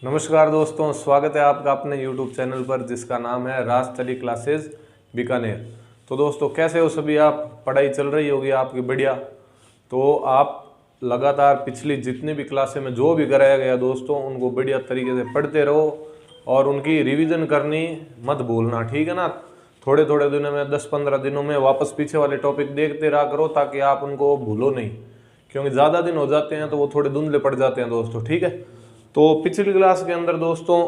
नमस्कार दोस्तों, स्वागत है आपका अपने YouTube चैनल पर जिसका नाम है राज स्टडी क्लासेस बीकानेर। तो दोस्तों कैसे हो सभी आप? पढ़ाई चल रही होगी आपकी बढ़िया। तो आप लगातार पिछली जितनी भी क्लासें में जो भी कराया गया दोस्तों उनको बढ़िया तरीके से पढ़ते रहो और उनकी रिवीजन करनी मत भूलना, ठीक है ना। थोड़े थोड़े दिनों में 10-15 दिनों में वापस पीछे वाले टॉपिक देखते रहा करो ताकि आप उनको भूलो नहीं, क्योंकि ज़्यादा दिन हो जाते हैं तो वो थोड़े धुंधले पड़ जाते हैं दोस्तों, ठीक है। तो पिछली क्लास के अंदर दोस्तों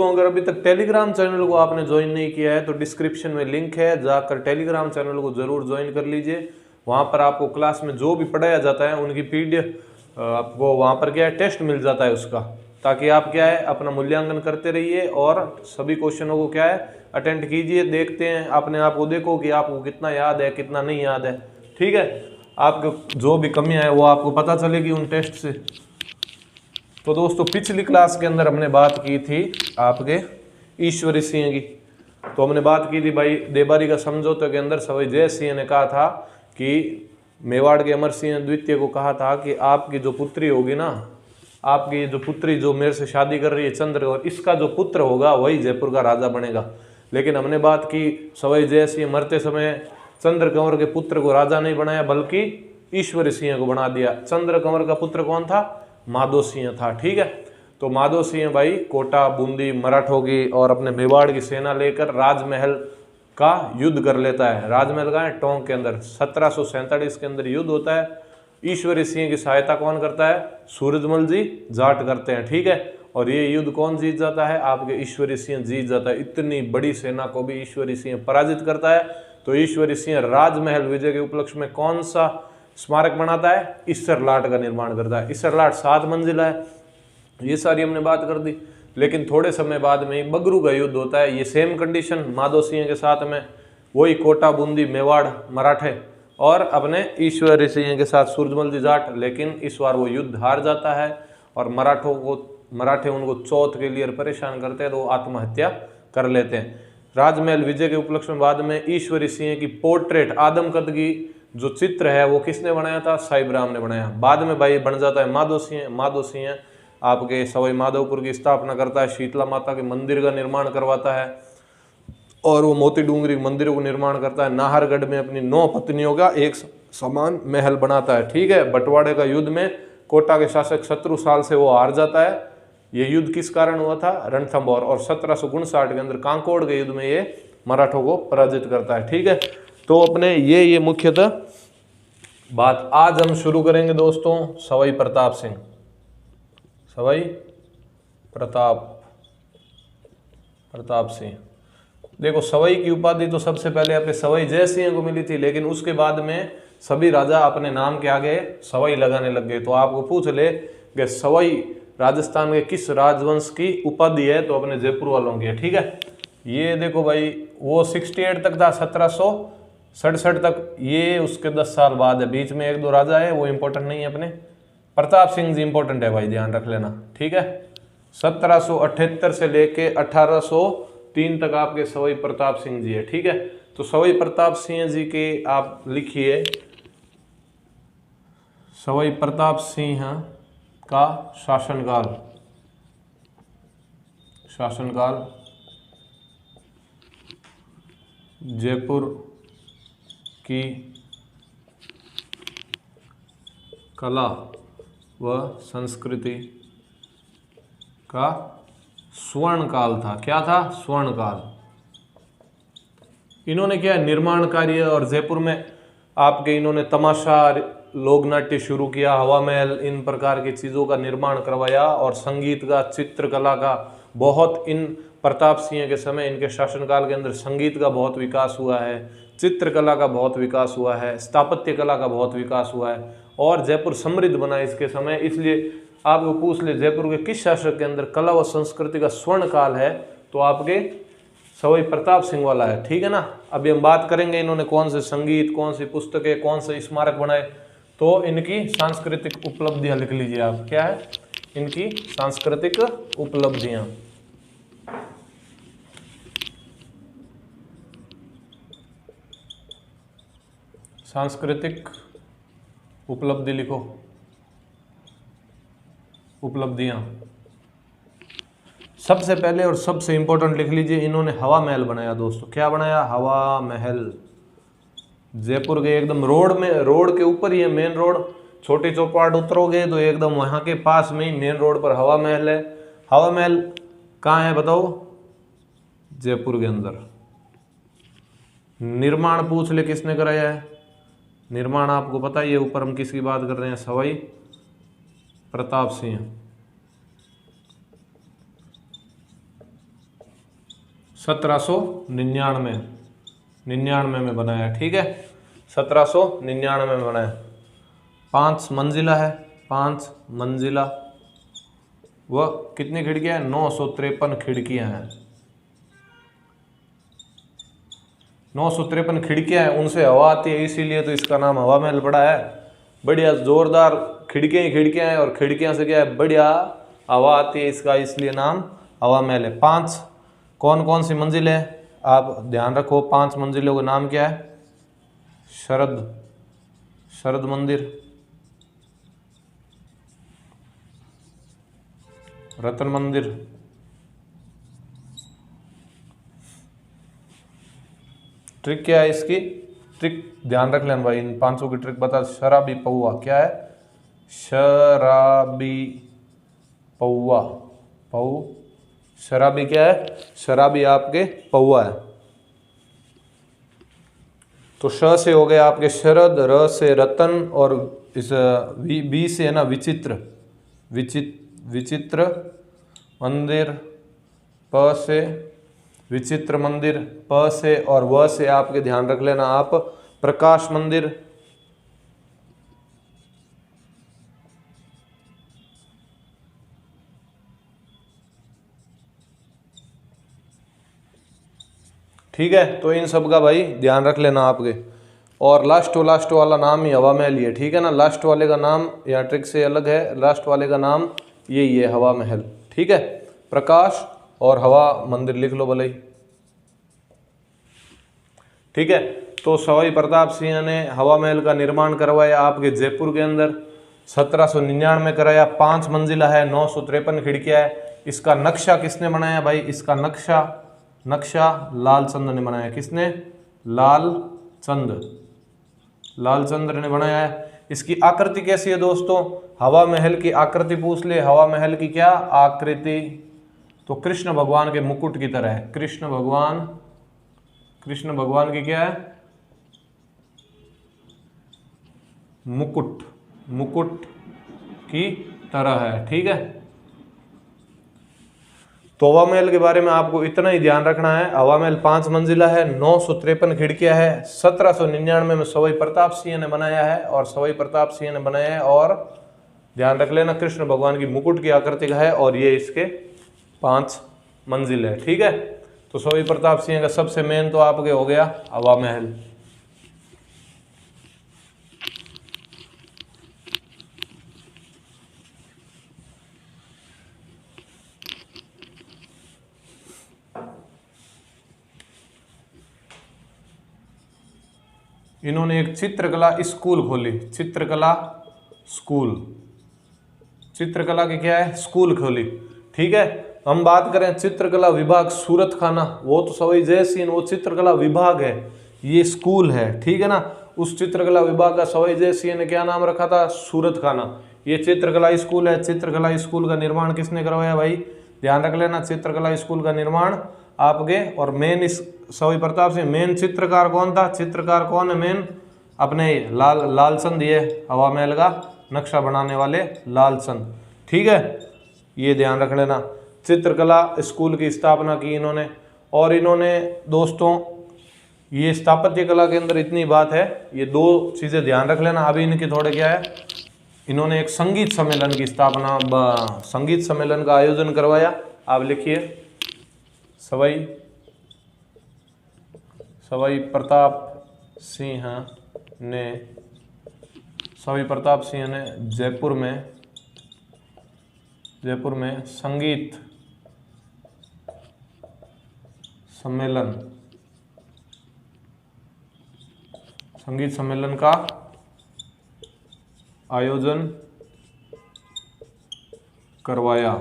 अगर अभी तक टेलीग्राम चैनल को आपने ज्वाइन नहीं किया है तो डिस्क्रिप्शन में लिंक है, जाकर टेलीग्राम चैनल को जरूर ज्वाइन कर लीजिए। वहां पर आपको क्लास में जो भी पढ़ाया जाता है उनकी पीडीएफ आपको वहां पर क्या है टेस्ट मिल जाता है उसका, ताकि आप क्या है अपना मूल्यांकन करते रहिए और सभी क्वेश्चनों को क्या है अटेंड कीजिए। देखते हैं अपने आप को, देखो कि आपको कितना याद है कितना नहीं याद है, ठीक है। आपको जो भी कमियां है वो आपको पता चलेगी उन टेस्ट से। तो दोस्तों पिछली क्लास के अंदर हमने बात की थी आपके ईश्वरी सिंह की। तो हमने बात की थी भाई देबारी का समझौते के अंदर सवाई जय सिंह ने कहा था कि मेवाड़ के अमर सिंह द्वितीय को कहा था कि आपकी जो पुत्री होगी ना, आपकी जो पुत्री जो मेरे से शादी कर रही है चंद्र, और इसका जो पुत्र होगा वही जयपुर का राजा बनेगा। लेकिन हमने बात की सवाई जय सिंह मरते समय चंद्र कंवर के पुत्र को राजा नहीं बनाया बल्कि ईश्वरी सिंह को बना दिया। चंद्र कंवर का पुत्र कौन था? माधो सिंह था, ठीक है। तो माधो सिंह भाई कोटा बूंदी मराठों की और अपने मेवाड़ की सेना लेकर राजमहल का युद्ध कर लेता है। राजमहल का है टोंक के अंदर 1747 के अंदर युद्ध होता है। ईश्वरी सिंह की सहायता कौन करता है? सूरजमल जी जाट करते हैं, ठीक है। और ये युद्ध कौन जीत जाता है? आपके ईश्वरी सिंह जीत जाता है। इतनी बड़ी सेना को भी ईश्वरी सिंह पराजित करता है। तो ईश्वरी सिंह राजमहल विजय के उपलक्ष्य में कौन सा स्मारक बनाता है? ईसर लाट का निर्माण करता है। ईसर लाट 7 मंजिला है। ये सारी हमने बात कर दी। लेकिन थोड़े समय बाद में बगरू का युद्ध होता है। ये सेम कंडीशन माधो सिंह के साथ में, वही कोटा बूंदी मेवाड़ मराठे और अपने ईश्वरी सिंह के साथ सूरजमल जी जाट। लेकिन इस बार वो युद्ध हार जाता है और मराठे उनको चौथ के लिए परेशान करते हैं तो वो आत्महत्या कर लेते हैं। राजमहल विजय के उपलक्ष्य में बाद में ईश्वरी सिंह की पोर्ट्रेट आदमकद की जो चित्र है वो किसने बनाया था? साहिब राम ने बनाया। बाद में भाई बन जाता है माधो सिंह। माधो सिंह आपके सवाई माधोपुर की स्थापना करता है, शीतला माता के मंदिर का निर्माण करवाता है और वो मोती डूंगरी मंदिरों को निर्माण करता है। नाहरगढ़ में अपनी 9 पत्नियों का एक समान महल बनाता है, ठीक है। बंटवाड़े का युद्ध में कोटा के शासक शत्रु साल से वो हार जाता है। ये युद्ध किस कारण हुआ था? रणथंभौर। और 1759 के अंदर कांकोड़ के युद्ध में ये मराठों को पराजित करता है, ठीक है। तो अपने ये मुख्यतः बात आज हम शुरू करेंगे दोस्तों सवाई प्रताप सिंह। सवाई प्रताप सिंह। देखो सवाई की उपाधि तो सबसे पहले अपने सवाई जय सिंह को मिली थी, लेकिन उसके बाद में सभी राजा अपने नाम के आगे सवाई लगाने लग गए। तो आपको पूछ ले कि सवाई राजस्थान के किस राजवंश की उपाधि है, तो अपने जयपुर वालों की है, ठीक है। ये देखो भाई वो 68 तक था, 1767 तक, ये उसके 10 साल बाद है। बीच में 1-2 राजा है वो इंपॉर्टेंट नहीं है। अपने प्रताप सिंह जी इंपॉर्टेंट है भाई, ध्यान रख लेना, ठीक है। 1778 से लेके 1803 तक आपके सवाई प्रताप सिंह जी है, ठीक है। तो सवाई प्रताप सिंह जी के आप लिखिए सवाई प्रताप सिंह का शासनकाल जयपुर की कला व संस्कृति का स्वर्ण काल था। क्या था? स्वर्ण काल। इन्होंने क्या निर्माण कार्य और जयपुर में आपके इन्होंने तमाशा लोक नाट्य शुरू किया, हवा महल, इन प्रकार की चीज़ों का निर्माण करवाया और संगीत का चित्रकला का बहुत इन प्रताप सिंह के समय इनके शासनकाल के अंदर संगीत का बहुत विकास हुआ है, चित्रकला का बहुत विकास हुआ है, स्थापत्य कला का बहुत विकास हुआ है और जयपुर समृद्ध बना इसके समय। इसलिए आपको पूछ ले जयपुर के किस शासक के अंदर कला व संस्कृति का स्वर्ण काल है, तो आपके सवाई प्रताप सिंह वाला है, ठीक है ना। अभी हम बात करेंगे इन्होंने कौन से संगीत, कौन सी पुस्तकें, कौन से स्मारक बनाए। तो इनकी सांस्कृतिक उपलब्धियां लिख लीजिए आप। क्या है इनकी सांस्कृतिक उपलब्धियां? सांस्कृतिक उपलब्धि लिखो। उपलब्धियां। सबसे पहले और सबसे इंपॉर्टेंट लिख लीजिए, इन्होंने हवा महल बनाया दोस्तों। क्या बनाया? हवा महल। जयपुर के एकदम रोड में, रोड के ऊपर ही है मेन रोड। छोटी चौपाट उतरोगे तो एकदम वहां के पास में ही मेन रोड पर हवा महल है। हवा महल कहाँ है बताओ? जयपुर के अंदर। निर्माण पूछ ले किसने कराया है? निर्माण आपको पता ही है। ऊपर हम किसकी बात कर रहे हैं? सवाई प्रताप सिंह। 1799 में बनाया। ठीक है, 1799 में बनाया। 5 मंजिला है, 5 मंजिला। वह कितनी खिड़कियां हैं? 953 खिड़कियां हैं। 953 खिड़कियां हैं, उनसे हवा आती है, इसीलिए तो इसका नाम हवा महल पड़ा है। बढ़िया जोरदार खिड़कियां ही खिड़कियां हैं, और खिड़कियां से क्या है? बढ़िया हवा आती है, इसका इसलिए नाम हवा महल है। 5 कौन कौन सी मंजिल है आप ध्यान रखो। 5 मंजिलों का नाम क्या है? शरद मंदिर, रतन मंदिर, ट्रिक क्या है इसकी? ट्रिक ध्यान रख लेना भाई, इन 500 की ट्रिक बता। शराबी पौवा क्या है? शराबी पौवा। शराबी क्या है? शराबी आपके पौवा है। तो श से हो गए आपके शरद, र से रतन, और इस बी से है ना विचित्र, विचित्र मंदिर, प से विचित्र मंदिर, प से, और व से आपके ध्यान रख लेना आप प्रकाश मंदिर। ठीक है, तो इन सब का भाई ध्यान रख लेना आपके। और लास्ट वाला नाम ही हवा महल ही है। ठीक है ना, लास्ट वाले का नाम यहाँ ट्रिक से अलग है। लास्ट वाले का नाम यही है, हवा महल। ठीक है, प्रकाश और हवा मंदिर लिख लो भले ही। ठीक है, तो सवाई प्रताप सिंह ने हवा महल का निर्माण करवाया आपके जयपुर के अंदर। 1799 में कराया। 5 मंजिला है, 953 खिड़कियां है। इसका नक्शा किसने बनाया भाई? इसका नक्शा लालचंद ने बनाया। किसने? लालचंद्र ने बनाया है। इसकी आकृति कैसी है दोस्तों? हवा महल की आकृति पूछ ले। हवा महल की क्या आकृति? तो कृष्ण भगवान के मुकुट की तरह है। कृष्ण भगवान की क्या है? मुकुट की तरह है। ठीक है, तो हवा महल के बारे में आपको इतना ही ध्यान रखना है। हवा महल 5 मंजिला है, 953 खिड़कियां है। 1799 में सवाई प्रताप सिंह ने बनाया है, और ध्यान रख लेना कृष्ण भगवान की मुकुट की आकृति का है, और ये इसके 5 मंजिल है। ठीक है, तो सवाई प्रताप सिंह का सबसे मेन तो आपके हो गया हवा महल। इन्होंने एक चित्रकला स्कूल खोली। चित्रकला की क्या है? स्कूल खोली। ठीक है, हम बात करें चित्रकला विभाग सूरत खाना, वो तो सवाई जय सिंह, वो चित्रकला विभाग है, ये स्कूल है। ठीक है ना, उस चित्रकला विभाग का सवाई जय सिंह ने क्या नाम रखा था? सूरत खाना। ये चित्रकला स्कूल है। चित्रकला स्कूल का निर्माण किसने करवाया भाई? ध्यान रख लेना, चित्रकला स्कूल का निर्माण आपके, और मेन इस सवाई प्रताप सिंह, मेन चित्रकार कौन था? चित्रकार कौन है मेन? अपने लालचंद, ये हवा महल का नक्शा बनाने वाले लालचंद। ठीक है, ये ध्यान रख लेना। चित्रकला स्कूल की स्थापना की इन्होंने। और इन्होंने दोस्तों, ये स्थापत्य कला के अंदर इतनी बात है, ये 2 चीजें ध्यान रख लेना। अभी इनके थोड़े क्या है, इन्होंने एक संगीत सम्मेलन की स्थापना, संगीत सम्मेलन का आयोजन करवाया। आप लिखिए, सवाई प्रताप सिंह ने जयपुर में संगीत सम्मेलन का आयोजन करवाया।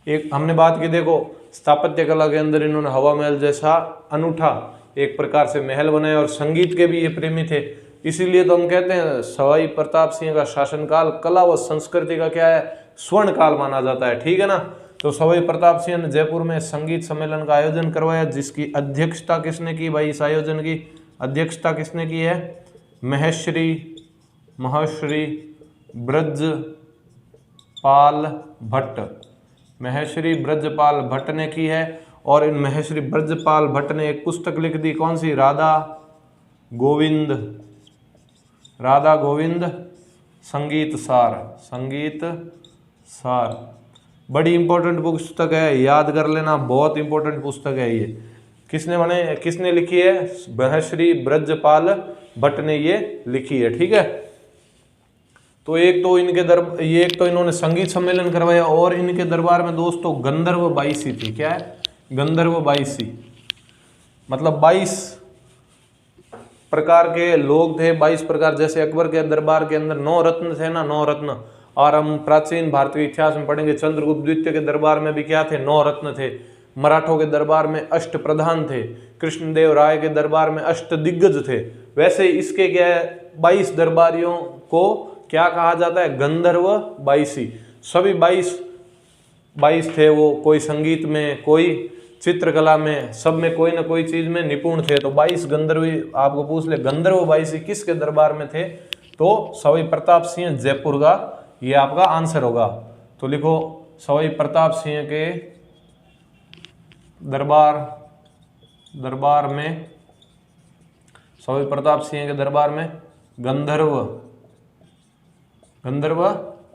एक हमने बात की, देखो स्थापत्य कला के अंदर इन्होंने हवा महल जैसा अनूठा एक प्रकार से महल बनाया और संगीत के भी ये प्रेमी थे। इसीलिए तो हम कहते हैं सवाई प्रताप सिंह का शासनकाल कला व संस्कृति का क्या है, स्वर्ण काल माना जाता है। ठीक है ना। तो सवाई प्रताप सिंह ने जयपुर में संगीत सम्मेलन का आयोजन करवाया, जिसकी अध्यक्षता किसने की भाई? इस आयोजन की अध्यक्षता किसने की है? महर्षि ब्रजपाल भट्ट, महर्षि ब्रजपाल भट्ट ने की है। और इन महर्षि ब्रजपाल भट्ट ने एक पुस्तक लिख दी, कौन सी? राधा गोविंद संगीत सार। बड़ी इंपॉर्टेंट पुस्तक है, याद कर लेना, बहुत इंपॉर्टेंट पुस्तक है ये। किसने लिखी है? महर्षि ब्रजपाल भट्ट ने ये लिखी है। ठीक है। तो एक तो इन्होंने संगीत सम्मेलन करवाया और इनके दरबार में दोस्तों गंधर्व बाईसी थी। क्या है? गंधर्व बाईसी, मतलब 22 प्रकार के लोग थे, 22 प्रकार। जैसे अकबर के दरबार के अंदर 9 रत्न थे ना, 9 रत्न। और हम प्राचीन भारतीय इतिहास में पढ़ेंगे चंद्रगुप्त द्वितीय के दरबार में भी क्या थे? 9 रत्न थे। मराठों के दरबार में अष्ट प्रधान थे, कृष्णदेव राय के दरबार में अष्ट दिग्गज थे। वैसे इसके क्या है, 22 दरबारियों को क्या कहा जाता है? गंधर्व बाईसी। सभी 22 थे वो, कोई संगीत में, कोई चित्रकला में, सब में कोई ना कोई चीज में निपुण थे। तो 22 गंधर्वी, आपको पूछ ले गंधर्व बाईसी किसके दरबार में थे? तो सवाई प्रताप सिंह जयपुर का, ये आपका आंसर होगा। तो लिखो सवाई प्रताप सिंह के दरबार में, सवाई प्रताप सिंह के दरबार में गंधर्व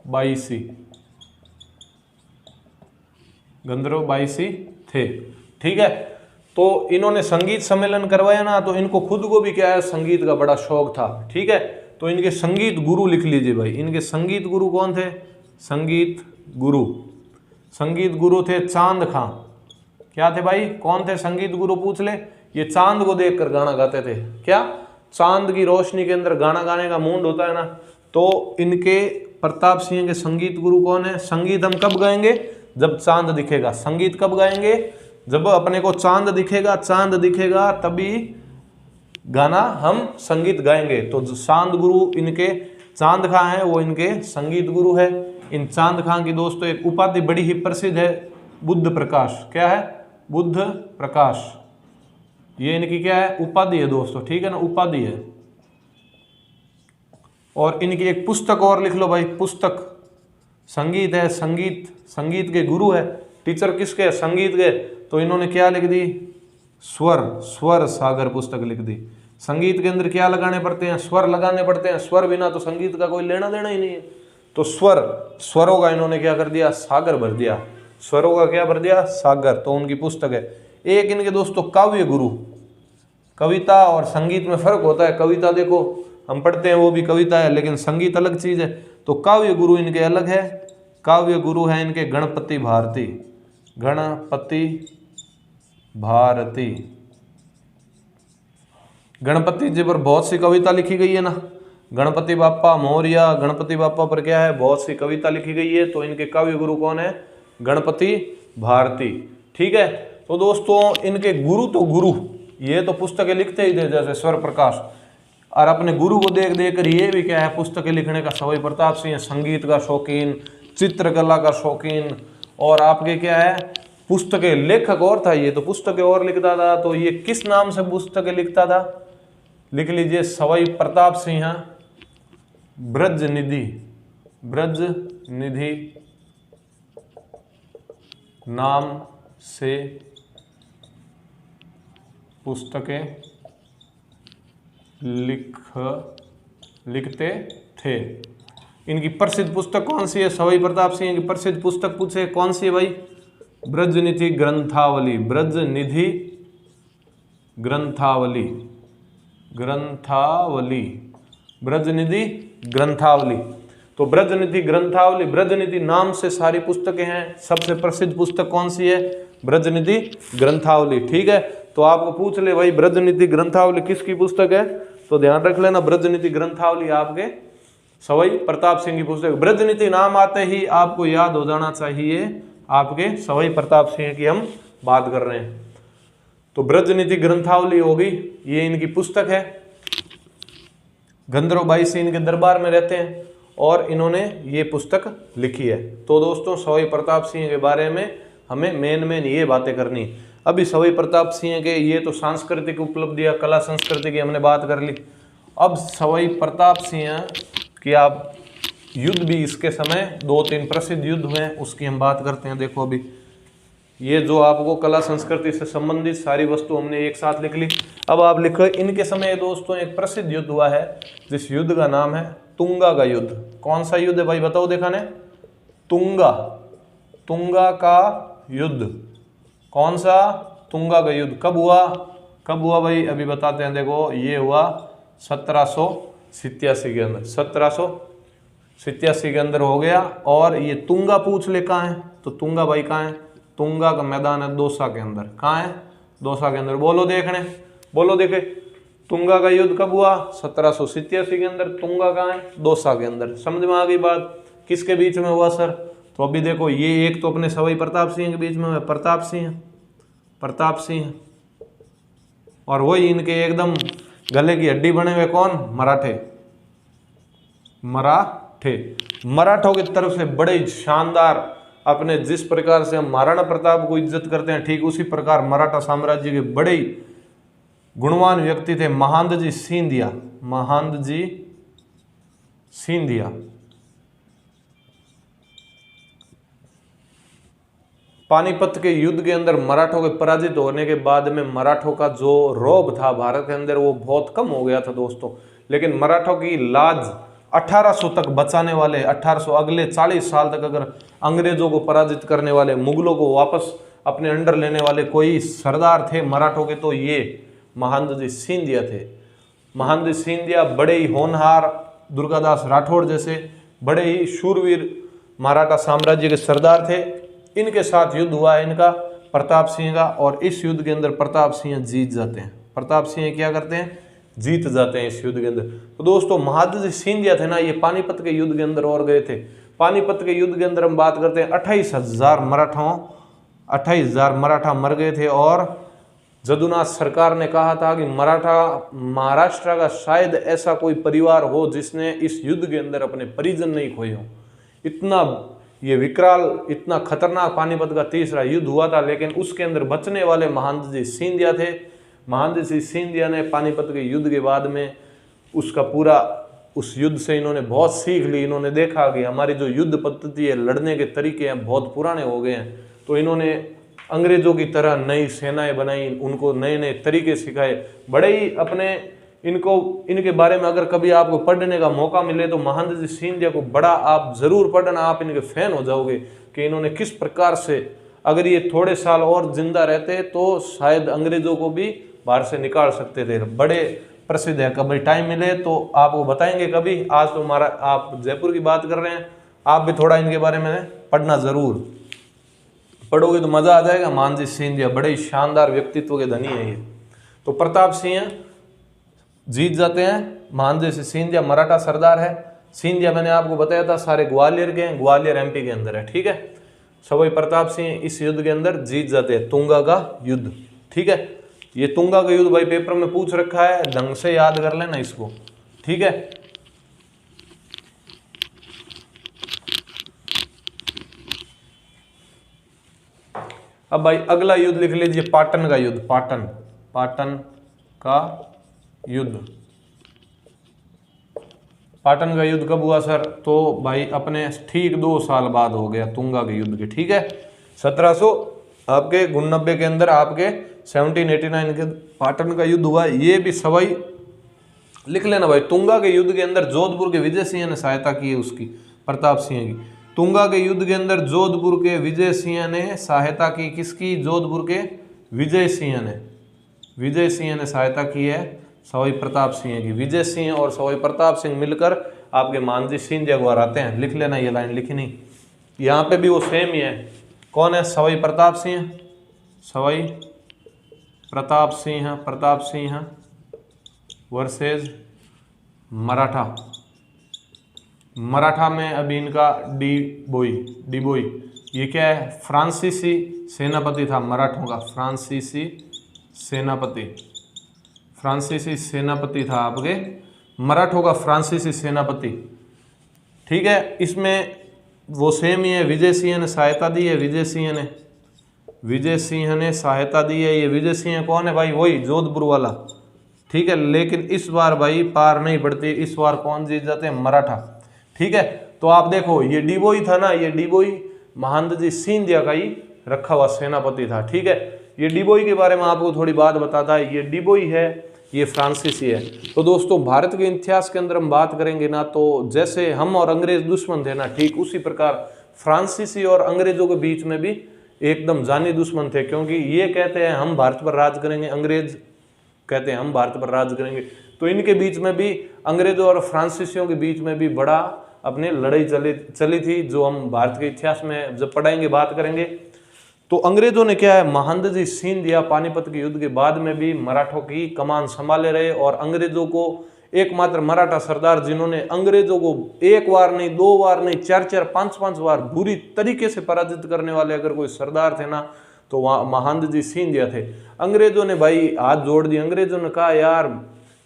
बाईसी थे। ठीक है। तो इन्होंने संगीत सम्मेलन करवाया ना, तो इनको खुद को भी क्या है, संगीत का बड़ा शौक था। ठीक है। तो इनके संगीत गुरु लिख लीजिए भाई। इनके संगीत गुरु कौन थे? संगीत गुरु थे चांद खां। क्या थे भाई? कौन थे संगीत गुरु? पूछ ले। ये चांद को देखकर गाना गाते थे। क्या? चांद की रोशनी के अंदर गाना गाने का मूड होता है ना। तो इनके प्रताप सिंह के संगीत गुरु कौन है? संगीत हम कब गाएंगे? जब चांद दिखेगा। संगीत कब गाएंगे? जब अपने को चांद दिखेगा तभी गाना हम संगीत गाएंगे। तो जो चांद गुरु इनके चांद खां है, वो इनके संगीत गुरु है। इन चांद खां की दोस्तों एक उपाधि बड़ी ही प्रसिद्ध है, बुद्ध प्रकाश। क्या है? बुद्ध प्रकाश। ये इनकी क्या है? उपाधि है दोस्तों। ठीक है ना, उपाधि है। और इनकी एक पुस्तक और लिख लो भाई, पुस्तक। संगीत है, संगीत के गुरु है। टीचर किसके? संगीत के। तो इन्होंने क्या लिख दी? स्वर सागर पुस्तक लिख दी। संगीत के अंदर क्या लगाने पड़ते हैं? स्वर लगाने पड़ते हैं। स्वर बिना तो संगीत का कोई लेना देना ही नहीं है। तो स्वरों का इन्होंने क्या कर दिया? सागर भर दिया। स्वरों का क्या भर दिया? सागर। तो उनकी पुस्तक है। एक इनके दोस्तों काव्य गुरु। कविता और संगीत में फर्क होता है। कविता देखो हम पढ़ते हैं वो भी कविता है, लेकिन संगीत अलग चीज है। तो काव्य गुरु इनके अलग है। काव्य गुरु है इनके गणपति भारती। गणपति जी पर बहुत सी कविता लिखी गई है ना। गणपति बाप्पा मोरया, गणपति बाप्पा पर क्या है? बहुत सी कविता लिखी गई है। तो इनके काव्य गुरु कौन है? गणपति भारती। ठीक है। तो दोस्तों इनके गुरु ये तो पुस्तकें लिखते ही थे, जैसे स्वर प्रकाश। और अपने गुरु को देख देख कर ये भी क्या है? पुस्तकें लिखने का सवाई प्रताप सिंह संगीत का शौकीन, चित्रकला का शौकीन। और आपके क्या है? पुस्तकें लेखक और था ये, तो पुस्तकें और लिखता था। तो ये किस नाम से पुस्तकें लिखता था? लिख लीजिए सवाई प्रताप सिंह ब्रजनिधि नाम से पुस्तकें लिखते थे। इनकी प्रसिद्ध पुस्तक कौन सी है? सवाई प्रताप सिंह की प्रसिद्ध पुस्तक पूछे कौन सी है भाई? ब्रजनिधि ग्रंथावली। तो ब्रजनिधि ग्रंथावली, ब्रजनिधि नाम से सारी पुस्तकें हैं। सबसे प्रसिद्ध पुस्तक कौन सी है? ब्रजनिधि ग्रंथावली। ठीक है। तो आपको पूछ ले भाई ब्रजनिधि ग्रंथावली किसकी पुस्तक है? तो ध्यान रख लेना, ब्रजनिधि ग्रंथावली आपके सवाई प्रताप सिंह की पुस्तक। ब्रज नीति नाम आते ही आपको याद हो जाना चाहिए आपके सवाई प्रताप सिंह की हम बात कर रहे हैं। तो ब्रज नीति ग्रंथावली होगी, ये इनकी पुस्तक है। गंधर्व बाई सिंह इनके दरबार में रहते हैं और इन्होंने ये पुस्तक लिखी है। तो दोस्तों सवाई प्रताप सिंह के बारे में हमें मेन ये बातें करनी। अभी सवाई प्रताप सिंह के ये तो सांस्कृतिक उपलब्धियां, कला संस्कृति की हमने बात कर ली। अब सवाई प्रताप सिंह की आप युद्ध भी इसके समय 2-3 प्रसिद्ध युद्ध हुए हैं, उसकी हम बात करते हैं। देखो अभी ये जो आपको कला संस्कृति से संबंधित सारी वस्तु हमने एक साथ लिख ली। अब आप लिखो इनके समय दोस्तों एक प्रसिद्ध युद्ध हुआ है, जिस युद्ध का नाम है तुंगा का युद्ध। कौन सा युद्ध है भाई बताओ देखा ने? तुंगा का युद्ध। कौन सा? तुंगा का युद्ध। कब हुआ भाई? अभी बताते हैं। देखो ये हुआ 1787 के अंदर, 1787 के अंदर हो गया। और ये तुंगा पूछ ले कहाँ है, तो तुंगा भाई कहाँ है? तुंगा का मैदान है दौसा के अंदर। कहाँ है? दौसा के अंदर। बोलो देखे तुंगा का युद्ध कब हुआ? 1787 के अंदर। तुंगा कहाँ है? दौसा के अंदर। समझ में आ गई बात? किसके बीच में हुआ सर? तो अभी देखो ये एक तो अपने सवाई प्रताप सिंह के बीच में हुआ, प्रताप सिंह और वही इनके एकदम गले की हड्डी बने हुए कौन? मराठों की तरफ से बड़े शानदार, अपने जिस प्रकार से हम महाराणा प्रताप को इज्जत करते हैं ठीक उसी प्रकार मराठा साम्राज्य के बड़े गुणवान व्यक्ति थे महादजी सिंधिया। पानीपत के युद्ध के अंदर मराठों के पराजित होने के बाद में मराठों का जो रौब था भारत के अंदर वो बहुत कम हो गया था दोस्तों। लेकिन मराठों की लाज 1800 तक बचाने वाले, 1800 अगले 40 साल तक अगर अंग्रेजों को पराजित करने वाले, मुगलों को वापस अपने अंडर लेने वाले कोई सरदार थे मराठों के, तो ये महादजी सिंधिया थे। महादजी सिंधिया बड़े ही होनहार, दुर्गादास राठौड़ जैसे बड़े ही शूरवीर मराठा साम्राज्य के सरदार थे। इनके साथ युद्ध हुआ है इनका प्रताप सिंह का, और इस युद्ध के अंदर प्रताप सिंह जीत जाते हैं। प्रताप सिंह क्या करते हैं? जीत जाते हैं इस युद्ध के अंदर। तो दोस्तों महादजी सिंधिया थे ना, ये पानीपत के युद्ध के अंदर और गए थे। पानीपत के युद्ध के अंदर हम बात करते हैं 28,000 मराठा मर गए थे। और जदुनाथ सरकार ने कहा था कि महाराष्ट्र का शायद ऐसा कोई परिवार हो जिसने इस युद्ध के अंदर अपने परिजन नहीं खोए हों। इतना ये विकराल, इतना खतरनाक पानीपत का तीसरा युद्ध हुआ था, लेकिन उसके अंदर बचने वाले महादजी सिंधिया थे। महादजी सिंधिया ने पानीपत के युद्ध के बाद में उसका पूरा, उस युद्ध से इन्होंने बहुत सीख ली। इन्होंने देखा कि हमारी जो युद्ध पद्धति है, लड़ने के तरीके हैं, बहुत पुराने हो गए हैं। तो इन्होंने अंग्रेजों की तरह नई सेनाएं बनाई, उनको नए नए तरीके सिखाए। बड़े ही अपने इनके बारे में अगर कभी आपको पढ़ने का मौका मिले तो महादजी सिंधिया को बड़ा आप जरूर पढ़ना, आप इनके फैन हो जाओगे कि इन्होंने किस प्रकार से, अगर ये थोड़े साल और जिंदा रहते तो शायद अंग्रेजों को भी बाहर से निकाल सकते थे। बड़े प्रसिद्ध है, कभी टाइम मिले तो आपको बताएंगे कभी। आज तो हमारा, आप जयपुर की बात कर रहे हैं, आप भी थोड़ा इनके बारे में पढ़ना जरूर, पढ़ोगे तो मजा आ जाएगा। महादजी सिंधिया बड़े ही शानदार व्यक्तित्व के धनी है ये। तो प्रताप सिंह जीत जाते हैं। महादजी सिंधिया मराठा सरदार है। सिंधिया मैंने आपको बताया था सारे ग्वालियर के हैं, ग्वालियर एमपी के अंदर है, ठीक है। सवाई प्रताप सिंह इस युद्ध के अंदर जीत जाते हैं, तुंगा का युद्ध, ठीक है। ये तुंगा का युद्ध भाई पेपर में पूछ रखा है, ढंग से याद कर लेना इसको, ठीक है। अब भाई अगला युद्ध लिख लीजिए, पाटन का युद्ध। पाटन का युद्ध। पाटन का युद्ध कब हुआ सर? तो भाई अपने ठीक 2 साल बाद हो गया तुंगा के युद्ध के, ठीक है। 1789 के अंदर आपके 1789 के पाटन का युद्ध हुआ। ये भी सवाई लिख लेना भाई। तुंगा के युद्ध के अंदर जोधपुर के विजय सिंह ने सहायता की है उसकी, प्रताप सिंह की। तुंगा के युद्ध के अंदर जोधपुर के विजय सिंह ने सहायता की, किसकी? जोधपुर के विजय सिंह ने सहायता की है सवाई प्रताप सिंह की। विजय सिंह और सवाई प्रताप सिंह मिलकर आपके महादजी सिंधिया को हराते हैं। लिख लेना, ये लाइन लिखी नहीं, यहाँ पे भी वो सेम ही है। कौन है? सवाई प्रताप सिंह वर्सेस मराठा मराठा में अभी इनका डिबोई, ये क्या है, फ्रांसीसी सेनापति था मराठों का, फ्रांसीसी सेनापति था आपके मराठों का, फ्रांसीसी सेनापति। ठीक है, इसमें वो सेम ही है, विजय सिंह ने सहायता दी है, विजय सिंह ने सहायता दी है। ये विजय सिंह कौन है भाई, वही जोधपुर वाला। ठीक है, लेकिन इस बार भाई पार नहीं पड़ती, इस बार कौन जीत जाते हैं, मराठा। ठीक है, तो आप देखो ये डिबोई था ना, ये डिबोई महादजी सिंधिया का ही रखा हुआ सेनापति था। ठीक है, ये डिबोई के बारे में आपको थोड़ी बात बताता है। ये डिबोई है, ये फ्रांसीसी है। तो दोस्तों भारत के इतिहास के अंदर हम बात करेंगे ना, तो जैसे हम और अंग्रेज दुश्मन थे ना, ठीक उसी प्रकार फ्रांसीसी और अंग्रेजों के बीच में भी एकदम जानी दुश्मन थे, क्योंकि ये कहते हैं हम भारत पर राज करेंगे, अंग्रेज कहते हैं हम भारत पर राज करेंगे। तो इनके बीच में भी, अंग्रेजों और फ्रांसीसियों के बीच में भी बड़ा अपने लड़ाई चली थी, जो हम भारत के इतिहास में जब पढ़ाएंगे बात करेंगे। तो अंग्रेजों ने क्या है, महादजी सिंधिया पानीपत के युद्ध के बाद में भी मराठों की कमान संभाले रहे, और अंग्रेजों को एकमात्र मराठा सरदार जिन्होंने अंग्रेजों को एक बार नहीं, दो बार नहीं, चार चार पांच बार बुरी तरीके से पराजित करने वाले अगर कोई सरदार थे ना, तो वहाँ महादजी सिंधिया थे। अंग्रेजों ने भाई हाथ जोड़ दिए, अंग्रेजों ने कहा यार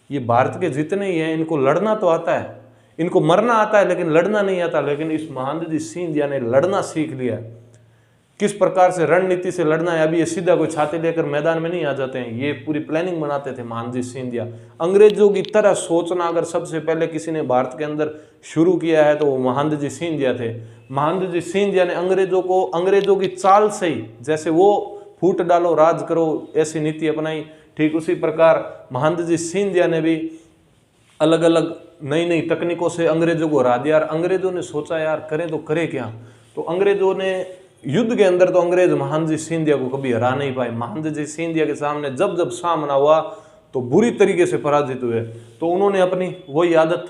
ये भारत के जितने ही हैं इनको लड़ना तो आता है, इनको मरना आता है लेकिन लड़ना नहीं आता। लेकिन इस महादजी सिंधिया ने लड़ना सीख लिया, किस प्रकार से रणनीति से लड़ना है। अभी ये सीधा कोई छाती लेकर मैदान में नहीं आ जाते हैं, ये पूरी प्लानिंग बनाते थे महादजी सिंधिया। अंग्रेजों की तरह सोचना अगर सबसे पहले किसी ने भारत के अंदर शुरू किया है तो वो महादजी सिंधिया थे। महादजी सिंधिया ने अंग्रेजों की चाल से ही, जैसे वो फूट डालो राज करो ऐसी नीति अपनाई, ठीक उसी प्रकार महादजी सिंधिया ने भी अलग अलग नई नई तकनीकों से अंग्रेजों को हरा दिया। अंग्रेजों ने सोचा यार करें तो करें क्या, तो अंग्रेजों ने युद्ध के अंदर तो अंग्रेज महादजी सिंधिया को कभी हरा नहीं पाए। महादजी सिंधिया के सामने जब सामना हुआ तो बुरी तरीके से पराजित हुए। तो उन्होंने अपनी वही आदत,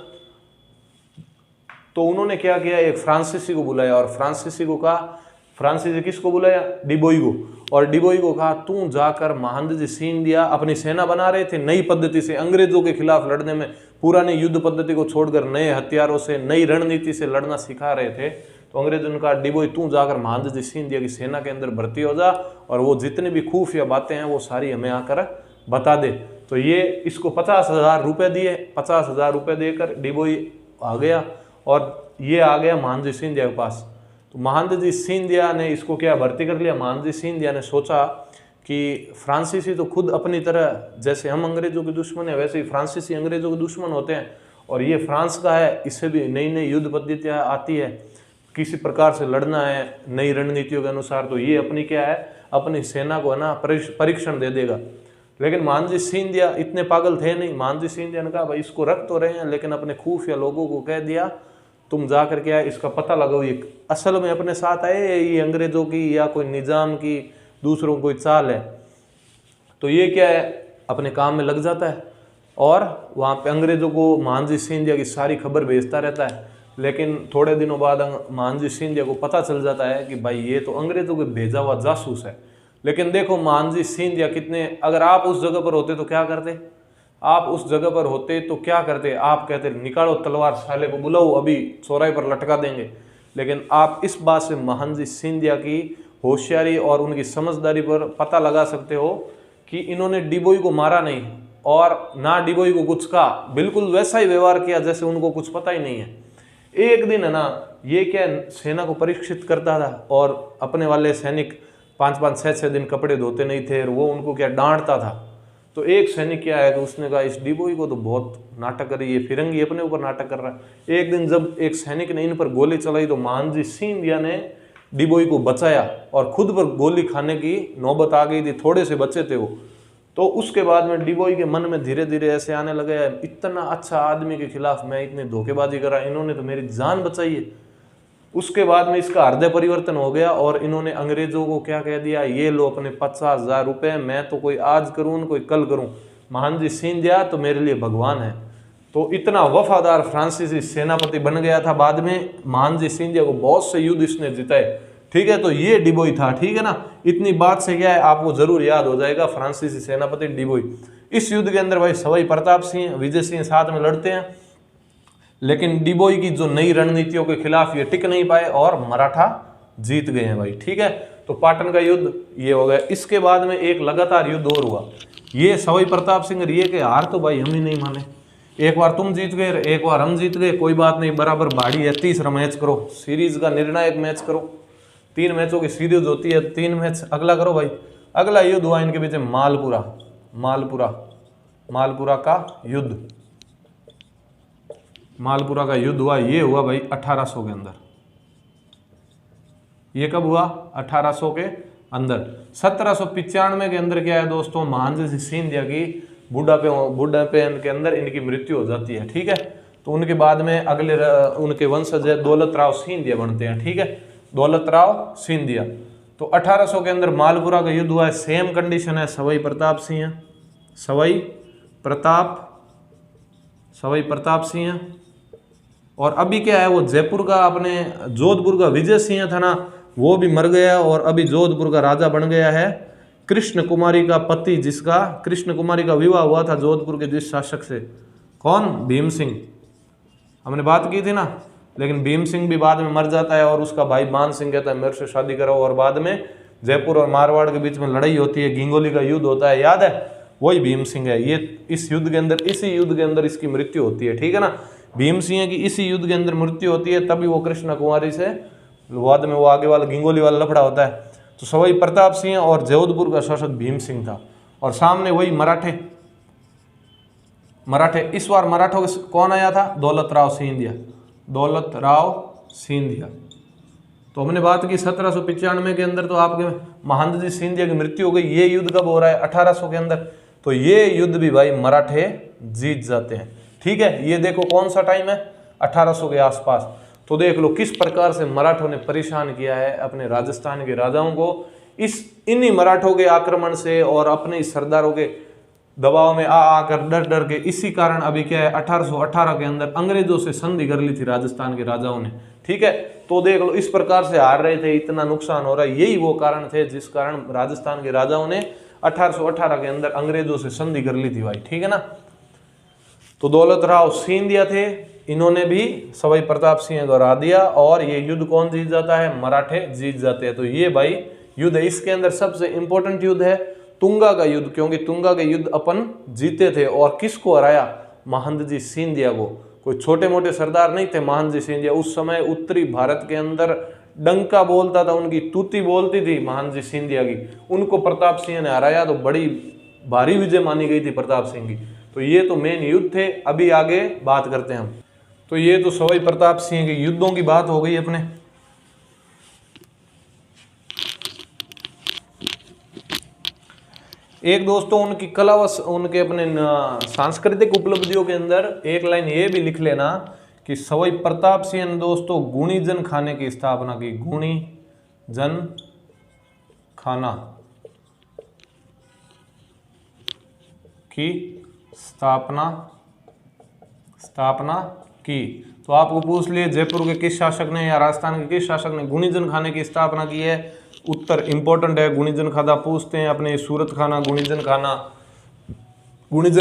तो उन्होंने क्या किया, एक फ्रांसीसी को बुलाया और फ्रांसीसी को कहा, फ्रांसीसी किसको बुलाया, डिबोई को, और डिबोई को कहा तू जाकर महादजी सिंधिया अपनी सेना बना रहे थे नई पद्धति से अंग्रेजों के खिलाफ लड़ने में, पुरानी युद्ध पद्धति को छोड़कर नए हथियारों से नई रणनीति से लड़ना सिखा रहे थे। तो अंग्रेजों ने कहा डिबोई तू जाकर महादजी सिंधिया की सेना के अंदर भर्ती हो जा, और वो जितनी भी खुफिया बातें हैं वो सारी हमें आकर बता दे। तो ये इसको 50,000 रुपये दिए, 50,000 रुपये देकर डिबोई आ गया और ये आ गया महादजी सिंधिया के पास। तो महादजी सिंधिया ने इसको क्या भर्ती कर लिया। महादजी सिंधिया ने सोचा कि फ्रांसीसी तो खुद अपनी तरह, जैसे हम अंग्रेजों के दुश्मन हैं वैसे ही फ्रांसीसी अंग्रेजों के दुश्मन होते हैं, और ये फ्रांस का है, इससे भी नई नई युद्ध पद्धतियाँ आती है, किसी प्रकार से लड़ना है नई रणनीतियों के अनुसार, तो ये अपनी क्या है, अपनी सेना को है ना परीक्षण दे देगा। लेकिन महादजी सिंधिया इतने पागल थे नहीं। महादजी सिंधिया ने कहा भाई इसको रख तो रहे हैं, लेकिन अपने खुफिया लोगों को कह दिया तुम जाकर क्या इसका पता लगाओ ये असल में अपने साथ आए ये अंग्रेजों की या कोई निजाम की दूसरों कोई चाल है। तो ये क्या है, अपने काम में लग जाता है और वहाँ पे अंग्रेजों को महादजी सिंधिया की सारी खबर भेजता रहता है। लेकिन थोड़े दिनों बाद महादजी सिंधिया को पता चल जाता है कि भाई ये तो अंग्रेजों के भेजा हुआ जासूस है। लेकिन देखो महादजी सिंधिया कितने, अगर आप उस जगह पर होते तो क्या करते, आप उस जगह पर होते तो क्या करते, आप कहते निकालो तलवार, साले को बुलाओ अभी चौराहे पर लटका देंगे। लेकिन आप इस बात से महादजी सिंधिया की होशियारी और उनकी समझदारी पर पता लगा सकते हो कि इन्होंने डिबोई को मारा नहीं और ना डिबोई को कुछ कहा, बिल्कुल वैसा ही व्यवहार किया जैसे उनको कुछ पता ही नहीं है। एक दिन है ना, ये क्या सेना को परीक्षित करता था और अपने वाले सैनिक 5-5, 6-6 दिन कपड़े धोते नहीं थे और वो उनको क्या डांटता था। तो एक सैनिक क्या है कि उसने कहा इस डिबोई को तो बहुत नाटक कर रही है, फिरंगी अपने ऊपर नाटक कर रहा है। एक दिन जब एक सैनिक ने इन पर गोली चलाई तो महादजी सिंधिया ने डिबोई को बचाया और खुद पर गोली खाने की नौबत आ गई थी, थोड़े से बचे थे वो। तो उसके बाद में डिबोई के मन में धीरे धीरे ऐसे आने लगे, इतना अच्छा आदमी के खिलाफ मैं इतनी धोखेबाजी करा, इन्होंने तो मेरी जान बचाई है। उसके बाद में इसका हृदय परिवर्तन हो गया और इन्होंने अंग्रेजों को क्या कह दिया, ये लो अपने 50,000 रुपये, मैं तो कोई आज करूँ कोई कल करूँ, महादजी सिंधिया तो मेरे लिए भगवान है। तो इतना वफादार फ्रांसीसी सेनापति बन गया था। बाद में महादजी सिंधिया को बहुत से युद्ध इसने जिताए। ठीक है, तो ये डिबोई था। ठीक है ना, इतनी बात से क्या है आपको जरूर याद हो जाएगा, फ्रांसीसी सेनापति डिबोई। इस युद्ध के अंदर भाई सवाई प्रताप सिंह, विजय सिंह साथ में लड़ते हैं। लेकिन डिबोई की जो नई रणनीतियों के खिलाफ ये टिक नहीं पाए और मराठा जीत गए हैं भाई। ठीक है, तो पाटन का युद्ध ये हो गया। इसके बाद में एक लगातार युद्ध और हुआ, ये सवाई प्रताप सिंह ये के हार तो भाई हम ही नहीं माने, एक बार तुम जीत गए एक बार हम जीत गए, कोई बात नहीं, बराबर बाड़ी है, तीसरा मैच करो, सीरीज का निर्णायक मैच करो, 3 मैचों की सीरीज होती है, 3 मैच अगला करो भाई। अगला युद्ध हुआ इनके बीच मालपुरा, मालपुरा का युद्ध, मालपुरा का युद्ध हुआ, ये हुआ भाई 1800 के अंदर। ये कब हुआ? 1800 के अंदर। 1795 के अंदर क्या है दोस्तों, महानजी सिंधिया की बुढ़ापे के अंदर इनकी मृत्यु हो जाती है। ठीक है, तो उनके बाद में अगले उनके वंशज दौलत राव सिंधिया बनते हैं। ठीक है, दौलत राव सिंधिया। तो 1800 के अंदर मालपुरा का युद्ध हुआ है, सेम कंडीशन है, सवाई प्रताप सिंह। और अभी क्या है, वो जयपुर का अपने जोधपुर का विजय सिंह था ना, वो भी मर गया और अभी जोधपुर का राजा बन गया है कृष्ण कुमारी का पति, जिसका कृष्ण कुमारी का विवाह हुआ था जोधपुर के जिस शासक से, कौन? भीम सिंह, हमने बात की थी ना। लेकिन भीम सिंह भी बाद में मर जाता है और उसका भाई मान सिंह कहता है मेरे से शादी करो, और बाद में जयपुर और मारवाड़ के बीच में लड़ाई होती है, गिंगोली का युद्ध होता है, याद है? वही भीम सिंह है। ये इस युद्ध के अंदर, इसी युद्ध के अंदर इसकी मृत्यु होती है। ठीक है ना, भीम सिंह की इसी युद्ध के अंदर मृत्यु होती है, तभी वो कृष्ण कुमारी से बाद में वो आगे वाला गिंगोली वाला लफड़ा होता है। तो सवाई प्रताप सिंह और जोधपुर का शासक भीम सिंह था, और सामने वही मराठे। इस बार मराठों के कौन आया था? दौलत राव सिंधिया। तो हमने बात की 1795 के अंदर तो आपके महानजी सिंधिया की मृत्यु हो गई। ये युद्ध कब हो रहा है? 1800 के अंदर। तो ये युद्ध भी भाई मराठे जीत जाते हैं। ठीक है, ये देखो कौन सा टाइम है, 1800 के आसपास। तो देख लो किस प्रकार से मराठों ने परेशान किया है अपने राजस्थान के राजाओं को। इन्हीं मराठों के आक्रमण से और अपने सरदारों के दबाव में आकर डर के, इसी कारण अभी क्या है, 1818 के अंदर अंग्रेजों से संधि कर ली थी राजस्थान के राजाओं ने। ठीक है, तो देख लो इस प्रकार से हार रहे थे, इतना नुकसान हो रहा है, यही वो कारण थे जिस कारण राजस्थान के राजाओं ने 1818 के अंदर अंग्रेजों से संधि कर ली थी भाई। ठीक है ना। तो दौलत राव सिंधिया थे, इन्होंने भी सवाई प्रताप सिंह को हरा दिया, और ये युद्ध कौन जीत जाता है? मराठे जीत जाते हैं। तो ये भाई युद्ध है। इसके अंदर सबसे इंपॉर्टेंट युद्ध है तुंगा का युद्ध, क्योंकि तुंगा का युद्ध अपन जीते थे। और किसको हराया? महानजी सिंधिया को। कोई छोटे मोटे सरदार नहीं थे महानजी सिंधिया। उस समय उत्तरी भारत के अंदर डंका बोलता था, उनकी तूती बोलती थी महानजी सिंधिया की, उनको प्रताप सिंह ने हराया। तो बड़ी भारी विजय मानी गई थी प्रताप सिंह की। तो ये तो मेन युद्ध थे। अभी आगे बात करते हैं हम। तो ये तो सवाई प्रताप सिंह के युद्धों की बात हो गई अपने। एक दोस्तों उनकी कला व उनके अपने सांस्कृतिक उपलब्धियों के अंदर एक लाइन ये भी लिख लेना कि सवाई प्रताप सिंह ने दोस्तों गुणीजन खाने की स्थापना की। गुणीजन खाना की स्थापना की। तो आपको पूछ लिए जयपुर के किस शासक ने या राजस्थान के किस शासक ने गुणीजन खाने की स्थापना की है? उत्तर इंपॉर्टेंट है, गुणीजन खाना पूछते हैं अपने। सूरत खाना, गुणीजन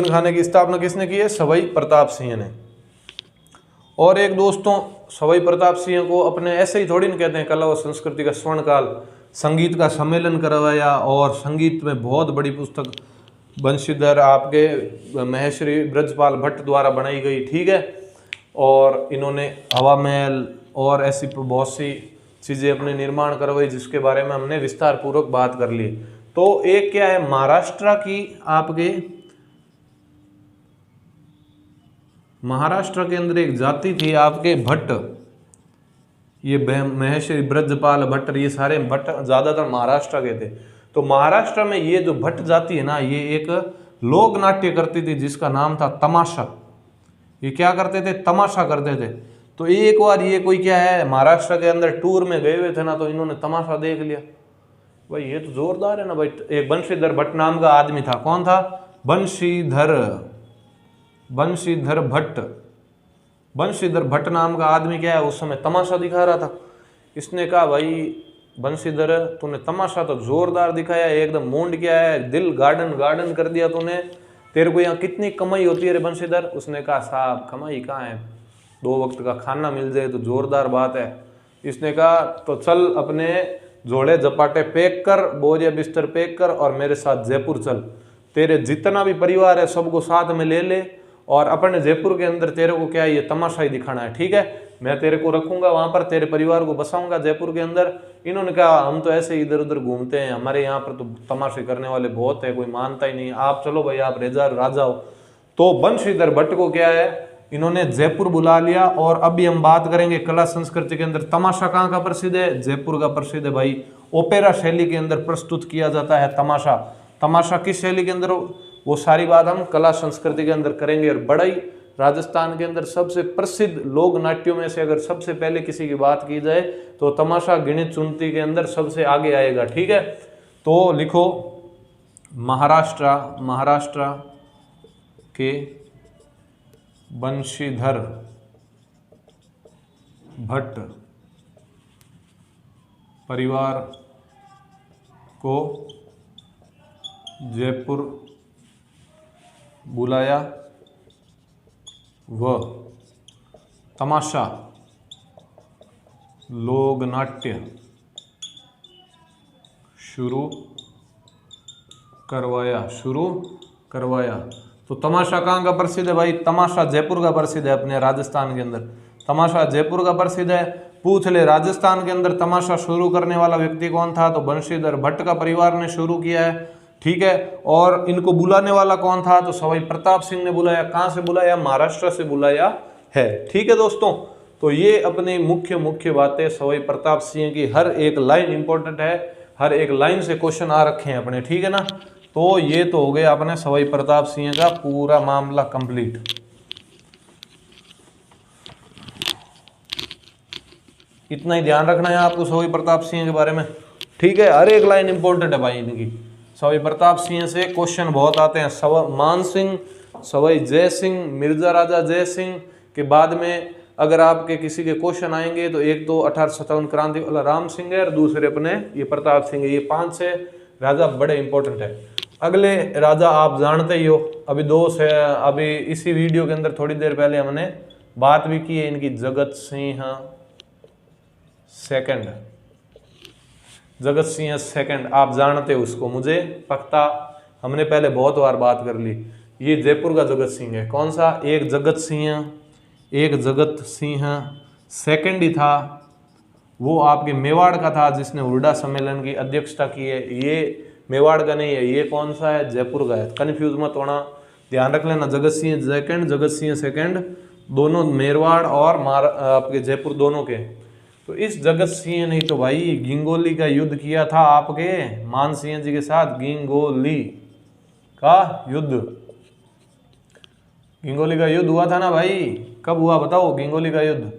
खाने की स्थापना किसने की है? सवाई प्रताप सिंह ने। और एक दोस्तों सवाई प्रताप सिंह को अपने ऐसे ही थोड़ी ना कहते हैं, कला व संस्कृति का स्वर्णकाल, संगीत का सम्मेलन करवाया, और संगीत में बहुत बड़ी पुस्तक बंशीधर आपके महेश्वरी ब्रजपाल भट्ट द्वारा बनाई गई। ठीक है, और इन्होंने हवा महल और ऐसी बहुत सी चीज़ें अपने निर्माण करवाई, जिसके बारे में हमने विस्तार पूर्वक बात कर ली। तो एक क्या है, महाराष्ट्र की आपके महाराष्ट्र के अंदर एक जाति थी आपके भट्ट, ये महेश्वरी ब्रजपाल भट्ट, ये सारे भट्ट ज्यादातर महाराष्ट्र के थे। तो महाराष्ट्र में ये जो भट्ट जाति है ना, ये एक लोक नाट्य करती थी जिसका नाम था तमाशा। ये क्या करते थे? तमाशा करते थे। तो एक बार ये कोई क्या है महाराष्ट्र के अंदर टूर में गए हुए थे ना, तो इन्होंने तमाशा देख लिया। भाई ये तो जोरदार है ना भाई। एक बंशीधर भट्ट नाम का आदमी था। कौन था? बंशीधर भट्ट। बंशीधर भट्ट नाम का आदमी क्या है, उस समय तमाशा दिखा रहा था। इसने कहा भाई बंशीधर तूने तमाशा तो जोरदार दिखाया, एकदम मूंड क्या है, दिल गार्डन कर दिया तूने। तेरे को यहाँ कितनी कमाई होती है रे बंशीधर? उसने कहा साहब कमाई कहाँ है, 2 वक्त का खाना मिल जाए तो जोरदार बात है। इसने कहा तो चल अपने जोड़े जपाटे पैक कर, बोरिया बिस्तर पैक कर और मेरे साथ जयपुर चल। तेरे जितना भी परिवार है सबको साथ में ले ले और अपने जयपुर के अंदर तेरे को क्या ये तमाशा ही दिखाना है, ठीक है। मैं तेरे को रखूंगा वहां पर, तेरे परिवार को बसाऊंगा जयपुर के अंदर। इन्होंने कहा हम तो ऐसे इधर उधर घूमते हैं, हमारे यहाँ पर तो तमाशे करने वाले बहुत है, कोई मानता ही नहीं, आप चलो भाई आप राजा हो। तो बंशीधर भट्ट को क्या है, इन्होंने जयपुर बुला लिया। और अभी हम बात करेंगे कला संस्कृति के अंदर तमाशा कहाँ का प्रसिद्ध है, जयपुर का प्रसिद्ध है भाई। ओपेरा शैली के अंदर प्रस्तुत किया जाता है तमाशा। तमाशा किस शैली के अंदर, वो सारी बात हम कला संस्कृति के अंदर करेंगे। और बड़ाई राजस्थान के अंदर सबसे प्रसिद्ध लोक नाट्यों में से अगर सबसे पहले किसी की बात की जाए तो तमाशा गिणित चुनती के अंदर सबसे आगे आएगा, ठीक है। तो लिखो महाराष्ट्र के बंशीधर भट्ट परिवार को जयपुर बुलाया व तमाशा लोक नाट्य शुरू करवाया। तो तमाशा कहाँ का प्रसिद्ध है भाई, तमाशा जयपुर का प्रसिद्ध है अपने राजस्थान के अंदर, तमाशा जयपुर का प्रसिद्ध है। पूछ ले राजस्थान के अंदर तमाशा शुरू करने वाला व्यक्ति कौन था, तो बंशीधर भट्ट का परिवार ने शुरू किया है, ठीक है। और इनको बुलाने वाला कौन था, तो सवाई प्रताप सिंह ने बुलाया। कहाँ से बुलाया, महाराष्ट्र से बुलाया है, ठीक है दोस्तों। तो ये अपनी मुख्य बातें सवाई प्रताप सिंह की, हर एक लाइन इंपॉर्टेंट है, हर एक लाइन से क्वेश्चन आ रखे हैं अपने, ठीक है ना। तो ये तो हो गया अपने सवाई प्रताप सिंह का पूरा मामला कंप्लीट। इतना ही ध्यान रखना है आपको सवाई प्रताप सिंह के बारे में, ठीक है। हर एक लाइन इंपॉर्टेंट है भाई इनकी। सवाई प्रताप सिंह से क्वेश्चन बहुत आते हैं। मान सिंह, सवाई जय सिंह, मिर्जा राजा जय सिंह के बाद में अगर आपके किसी के क्वेश्चन आएंगे तो एक तो 1857 क्रांति वाला राम सिंह है और दूसरे अपने ये प्रताप सिंह है। ये 5 से राजा बड़े इंपॉर्टेंट है। अगले राजा आप जानते ही हो, अभी 2 से अभी इसी वीडियो के अंदर थोड़ी देर पहले हमने बात भी की है इनकी, जगत सिंह सेकंड। जगत सिंह सेकंड आप जानते हो उसको, मुझे पक्का हमने पहले बहुत बार बात कर ली। ये जयपुर का जगत सिंह है। कौन सा, एक जगत सिंह सेकंड ही था, वो आपके मेवाड़ का था जिसने हुरडा सम्मेलन की अध्यक्षता की है। ये मेवाड़ का नहीं है, ये कौन सा है, जयपुर का है। कन्फ्यूज मत होना, ध्यान रख लेना, जगत सिंह सेकंड दोनों मेवाड़ और आपके जयपुर दोनों के। तो इस जगत सिंह ने तो भाई गिंगोली का युद्ध किया था आपके मान सिंह जी के साथ। गिंगोली का युद्ध हुआ था ना भाई, कब हुआ बताओ गिंगोली का युद्ध,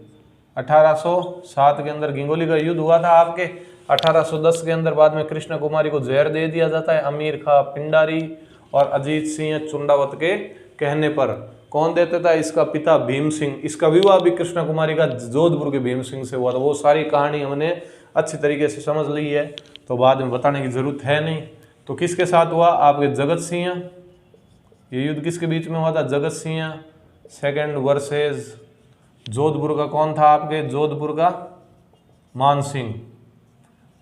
1807 के अंदर गिंगोली का युद्ध हुआ था आपके। 1810 के अंदर बाद में कृष्ण कुमारी को जहर दे दिया जाता है अमीर खां पिंडारी और अजीत सिंह चुंडावत के कहने पर। कौन देता था, इसका पिता भीम सिंह। इसका विवाह भी कृष्ण कुमारी का जोधपुर के भीम सिंह से हुआ था। वो सारी कहानी हमने अच्छी तरीके से समझ ली है, तो बाद में बताने की जरूरत है नहीं। तो किसके साथ हुआ, आपके जगत सिंह, ये युद्ध किसके बीच में हुआ था, जगत सिंह सेकंड वर्सेस जोधपुर का कौन था आपके, जोधपुर का मान सिंह।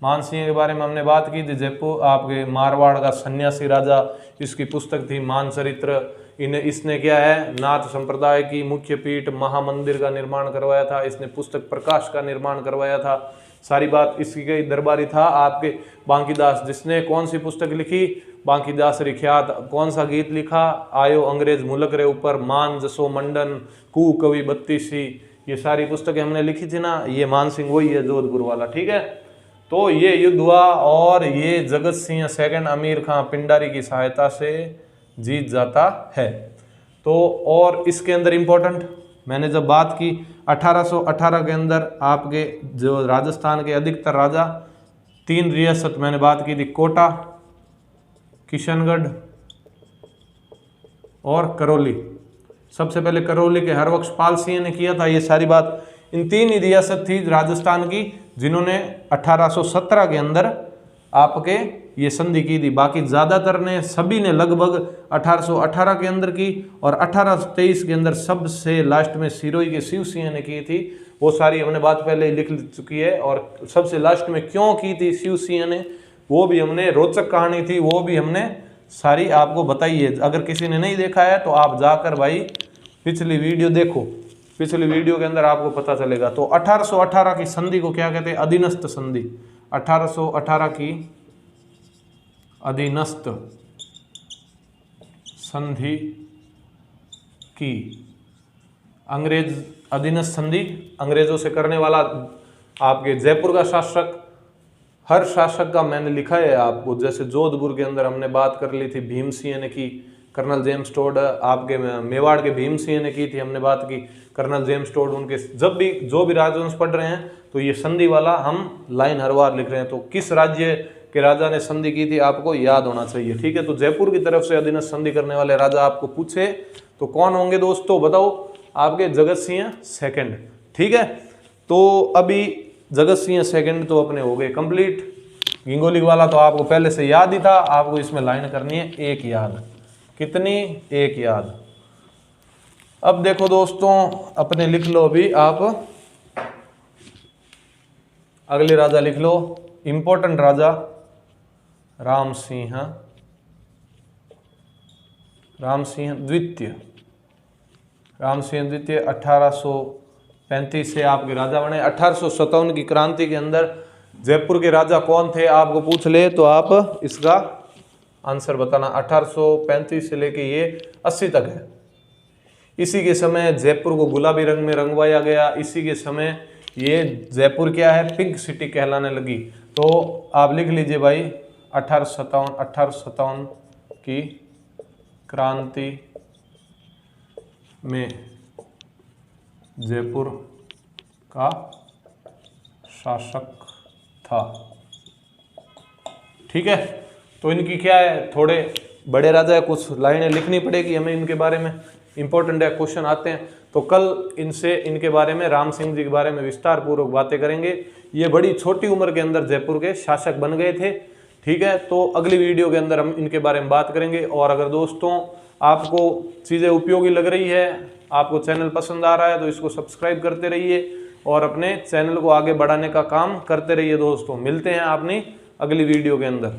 मान सिंह के बारे में हमने बात की थी, जयपुर आपके मारवाड़ का सन्यासी राजा, इसकी पुस्तक थी मानचरित्र। इसने क्या है, नाथ संप्रदाय की मुख्य पीठ महामंदिर का निर्माण करवाया था। इसने पुस्तक प्रकाश का निर्माण करवाया था। सारी बात इसकी कई दरबारी था आपके बांकीदास, जिसने कौन सी पुस्तक लिखी, बांकीदास रिख्यात। कौन सा गीत लिखा, आयो अंग्रेज मुलक रे ऊपर, मान जसो मंडन, कू कवि बत्तीसी। ये सारी पुस्तकें हमने लिखी थी ना, ये मान सिंह वही है जोधपुर वाला, ठीक है। तो ये युद्ध हुआ और ये जगत सिंह सेकंड अमीर खां पिंडारी की सहायता से जीत जाता है। तो और इसके अंदर इंपॉर्टेंट मैंने जब बात की 1818 के अंदर आपके जो राजस्थान के अधिकतर राजा, 3 रियासत मैंने बात की थी, कोटा, किशनगढ़ और करौली। सबसे पहले करौली के हरबख्श पाल सिंह ने किया था ये सारी बात। इन 3 ही रियासत थी राजस्थान की जिन्होंने 1817 के अंदर आपके ये संधि की थी। बाकी ज्यादातर ने सभी ने लगभग 1818 के अंदर की और 1823 के अंदर सबसे लास्ट में सिरोही के शिव सिंह ने की थी। वो सारी हमने बात पहले ही लिख चुकी है। और सबसे लास्ट में क्यों की थी शिव सिंह ने, वो भी हमने, रोचक कहानी थी, वो भी हमने सारी आपको बताई है। अगर किसी ने नहीं देखा है तो आप जाकर भाई पिछली वीडियो देखो, पिछली वीडियो के अंदर आपको पता चलेगा। तो 1818 की संधि को क्या कहते हैं? अधीनस्थ संधि। 1818 की अधीनस्थ संधि की अंग्रेज अधीनस्थ संधि अंग्रेजों से करने वाला आपके जयपुर का शासक, हर शासक का मैंने लिखा है आपको। जैसे जोधपुर के अंदर हमने बात कर ली थी, भीम सिंह ने की, कर्नल जेम्स टोड। आपके मेवाड़ के भीम सिंह ने की थी हमने बात की, कर्नल जेम्स टोड। उनके जब भी जो भी राजवंश पढ़ रहे हैं तो ये संधि वाला हम लाइन हर बार लिख रहे हैं। तो किस राज्य के राजा ने संधि की थी आपको याद होना चाहिए, ठीक है। तो जयपुर की तरफ से अधीनस्थ संधि करने वाले राजा आपको पूछे तो कौन होंगे दोस्तों, बताओ? आपके जगत सिंह सेकंड, ठीक है। तो अभी जगत सिंह सेकंड तो अपने हो गए कंप्लीट। गिंगोली वाला तो आपको पहले से याद ही था, आपको इसमें लाइन करनी है एक याद। कितनी? एक याद। अब देखो दोस्तों, अपने लिख लो अभी आप, अगले राजा लिख लो, इंपॉर्टेंट राजा राम सिंह द्वितीय। राम सिंह द्वितीय 1835 से आपके राजा बने। 1857 की क्रांति के अंदर जयपुर के राजा कौन थे आपको पूछ ले तो आप इसका आंसर बताना। 1835 से लेके ये 80 तक है। इसी के समय जयपुर को गुलाबी रंग में रंगवाया गया। इसी के समय ये जयपुर क्या है? पिंक सिटी कहलाने लगी। तो आप लिख लीजिए भाई 1857 की क्रांति में जयपुर का शासक था, ठीक है। तो इनकी क्या है, थोड़े बड़े राजा है, कुछ लाइनें लिखनी पड़ेगी हमें इनके बारे में, इंपॉर्टेंट है, क्वेश्चन आते हैं। तो कल इनके बारे में, राम सिंह जी के बारे में विस्तार पूर्वक बातें करेंगे। ये बड़ी छोटी उम्र के अंदर जयपुर के शासक बन गए थे, ठीक है। तो अगली वीडियो के अंदर हम इनके बारे में बात करेंगे। और अगर दोस्तों आपको चीज़ें उपयोगी लग रही है, आपको चैनल पसंद आ रहा है तो इसको सब्सक्राइब करते रहिए और अपने चैनल को आगे बढ़ाने का काम करते रहिए दोस्तों। मिलते हैं अपनी अगली वीडियो के अंदर।